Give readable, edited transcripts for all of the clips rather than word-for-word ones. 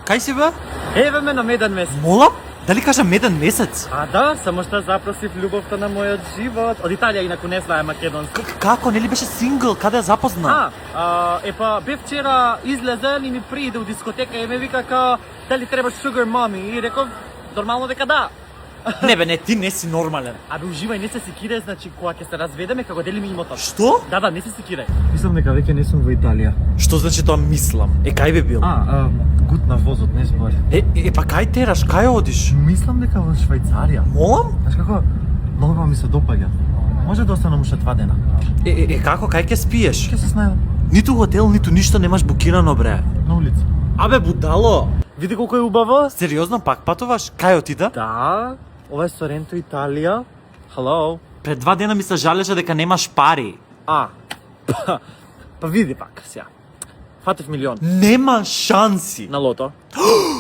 кај си бе? Еве ме на меден месец. Молам? Дали кажа меден месец? А да, само што запросив љубовта на мојот живот. Од Италија, инаку не знае македонски. Како, нели беше сингл, каде ја запозна? Епа, бев вчера излезен и ми прииде у дискотека и ме вика као, дали требаш sugar mommy? И реков, нормално дека да. Не бе, не, ти не си нормален. Абе, уживај, не се секирај, значи, кога ќе се разведеме, како делиме имотот. Што? Да, не се секирај. Мислам дека веќе не сум во Италија. Што значи тоа мислам? Кај би бил? Гуд на возот, не збори. Па кај тераш, кај одиш? Мислам дека во Швајцарија. Молам? Знаеш како, многу ми се допаѓа. Може да останам уште 2 дена. Како, кај ќе спиеш? Ќе се снајдам. Ниту хотел, ниту ништо немаш букирано, бре. На улица. Абе, будало! Види колку е убаво. Сериозно, пак патуваш? Кај отида? Да, ова е Соренто, Италија. Hello. Пред 2 дена ми се жалеше дека немаш пари. Па види пак, сега. Фатев милион. Нема шанси. На лото.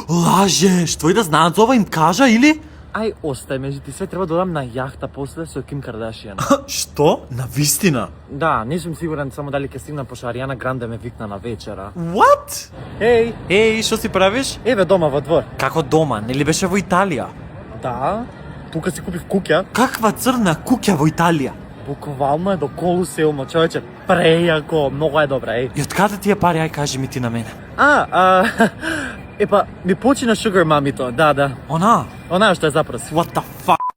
Лажеш, твој да знаат за ова им кажа или? Ај, остај, меѓу ти све треба да одам на јахта после со Ким Кардашијан. Што? На вистина? Да, не сум сигурен само дали ќе стигна, пошто Аријана Гранде ме викна на вечера. What? Еј, Што си правиш? еве дома во двор. Како дома, нели беше во Италија? Да, тука си купив куќа. Каква црна куќа во Италија? Буквално е до Колусеумо, човече, прејако, многу е добра, еј. И од каде ти е пари, ај кажи ми ти на мене. Епа, ми почина sugar мамито, да. Она Она што е запроси. What the fuck?